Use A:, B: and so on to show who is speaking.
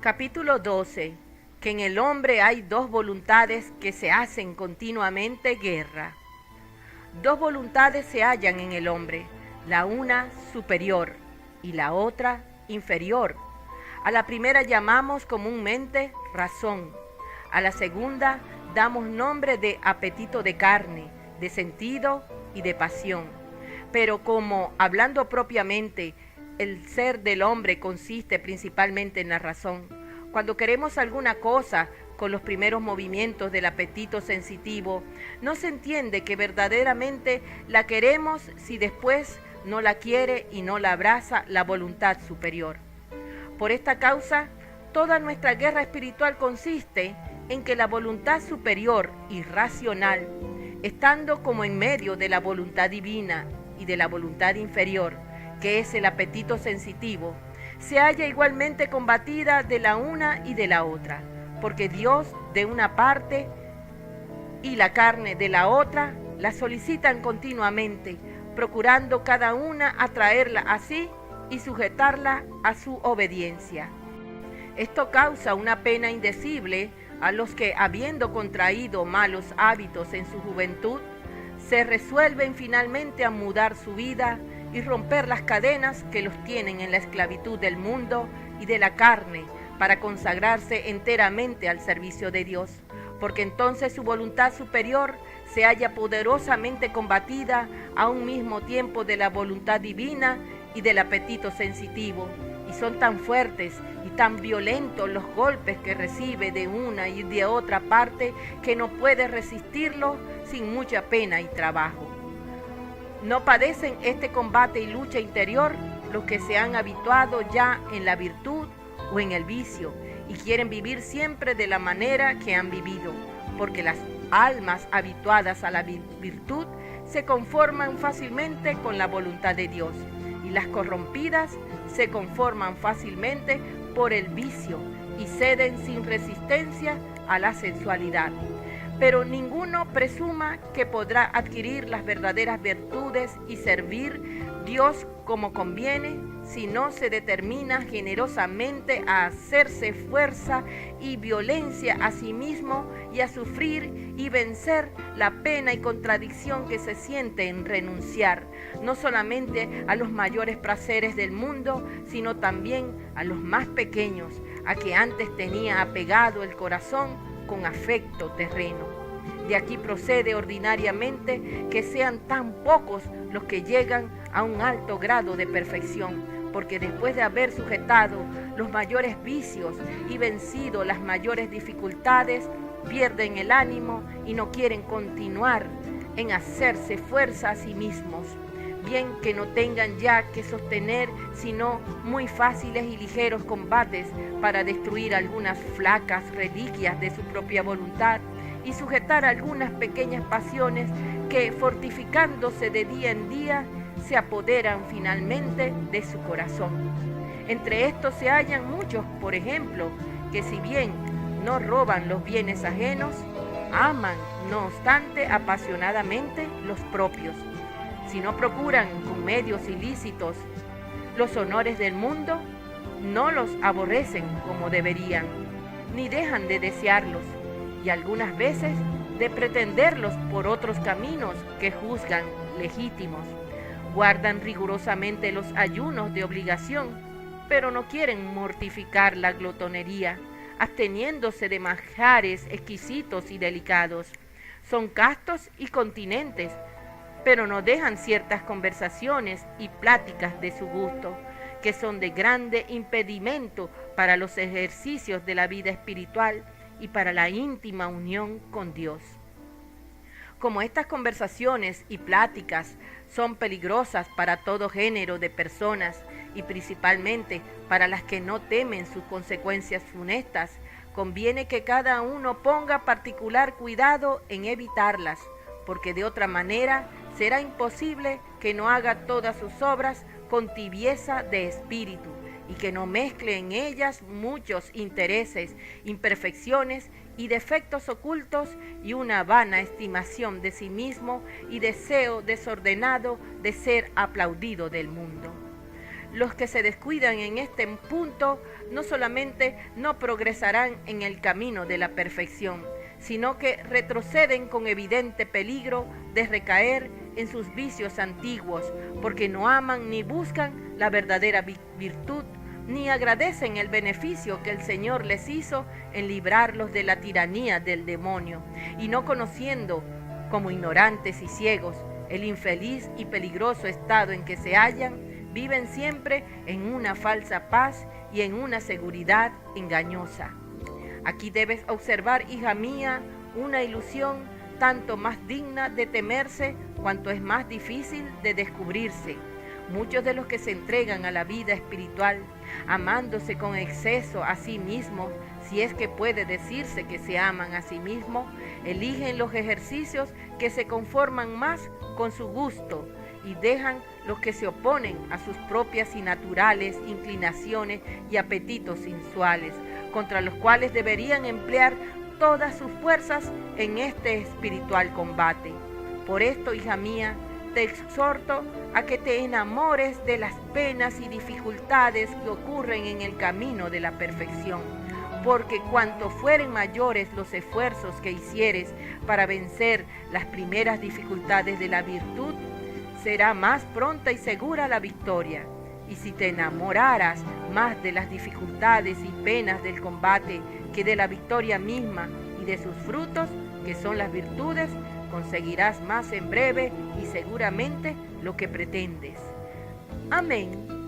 A: Capítulo 12. Que en el hombre hay dos voluntades que se hacen continuamente guerra. Dos voluntades se hallan en el hombre, la una superior y la otra inferior. A la primera llamamos comúnmente razón, a la segunda damos nombre de apetito de carne, de sentido y de pasión. Pero como, hablando propiamente, el ser del hombre consiste principalmente en la razón, cuando queremos alguna cosa con los primeros movimientos del apetito sensitivo, no se entiende que verdaderamente la queremos si después no la quiere y no la abraza la voluntad superior. Por esta causa, toda nuestra guerra espiritual consiste en que la voluntad superior y racional, estando como en medio de la voluntad divina y de la voluntad inferior, que es el apetito sensitivo, se halla igualmente combatida de la una y de la otra, porque Dios de una parte y la carne de la otra la solicitan continuamente, procurando cada una atraerla a sí y sujetarla a su obediencia. Esto causa una pena indecible a los que, habiendo contraído malos hábitos en su juventud, se resuelven finalmente a mudar su vida y romper las cadenas que los tienen en la esclavitud del mundo y de la carne para consagrarse enteramente al servicio de Dios, porque entonces su voluntad superior se halla poderosamente combatida a un mismo tiempo de la voluntad divina y del apetito sensitivo, y son tan fuertes y tan violentos los golpes que recibe de una y de otra parte que no puede resistirlo sin mucha pena y trabajo. No padecen este combate y lucha interior los que se han habituado ya en la virtud o en el vicio y quieren vivir siempre de la manera que han vivido, porque las almas habituadas a la virtud se conforman fácilmente con la voluntad de Dios y las corrompidas se conforman fácilmente por el vicio y ceden sin resistencia a la sensualidad. Pero ninguno presuma que podrá adquirir las verdaderas virtudes y servir Dios como conviene si no se determina generosamente a hacerse fuerza y violencia a sí mismo y a sufrir y vencer la pena y contradicción que se siente en renunciar, no solamente a los mayores placeres del mundo, sino también a los más pequeños, a que antes tenía apegado el corazón con afecto terreno. De aquí procede ordinariamente que sean tan pocos los que llegan a un alto grado de perfección, porque después de haber sujetado los mayores vicios y vencido las mayores dificultades, pierden el ánimo y no quieren continuar en hacerse fuerza a sí mismos, bien que no tengan ya que sostener sino muy fáciles y ligeros combates para destruir algunas flacas reliquias de su propia voluntad y sujetar algunas pequeñas pasiones que, fortificándose de día en día, se apoderan finalmente de su corazón. Entre estos se hallan muchos, por ejemplo, que si bien no roban los bienes ajenos, aman, no obstante, apasionadamente los propios. Si no procuran con medios ilícitos los honores del mundo, no los aborrecen como deberían, ni dejan de desearlos, y algunas veces de pretenderlos por otros caminos que juzgan legítimos. Guardan rigurosamente los ayunos de obligación, pero no quieren mortificar la glotonería, absteniéndose de manjares exquisitos y delicados. Son castos y continentes, pero no dejan ciertas conversaciones y pláticas de su gusto, que son de grande impedimento para los ejercicios de la vida espiritual y para la íntima unión con Dios. Como estas conversaciones y pláticas son peligrosas para todo género de personas y principalmente para las que no temen sus consecuencias funestas, conviene que cada uno ponga particular cuidado en evitarlas, porque de otra manera será imposible que no haga todas sus obras con tibieza de espíritu y que no mezcle en ellas muchos intereses, imperfecciones y defectos ocultos y una vana estimación de sí mismo y deseo desordenado de ser aplaudido del mundo. Los que se descuidan en este punto no solamente no progresarán en el camino de la perfección, sino que retroceden con evidente peligro de recaer en sus vicios antiguos, porque no aman ni buscan la verdadera virtud, ni agradecen el beneficio que el Señor les hizo en librarlos de la tiranía del demonio, y no conociendo, como ignorantes y ciegos, el infeliz y peligroso estado en que se hallan, viven siempre en una falsa paz y en una seguridad engañosa. Aquí debes observar, hija mía, una ilusión tanto más digna de temerse cuanto es más difícil de descubrirse. Muchos de los que se entregan a la vida espiritual, amándose con exceso a sí mismos, si es que puede decirse que se aman a sí mismos, eligen los ejercicios que se conforman más con su gusto y dejan los que se oponen a sus propias y naturales inclinaciones y apetitos sensuales, contra los cuales deberían emplear todas sus fuerzas en este espiritual combate. Por esto, hija mía, te exhorto a que te enamores de las penas y dificultades que ocurren en el camino de la perfección, porque cuanto fueren mayores los esfuerzos que hicieres para vencer las primeras dificultades de la virtud, será más pronta y segura la victoria. Y si te enamoraras más de las dificultades y penas del combate que de la victoria misma y de sus frutos, que son las virtudes, conseguirás más en breve y seguramente lo que pretendes. Amén.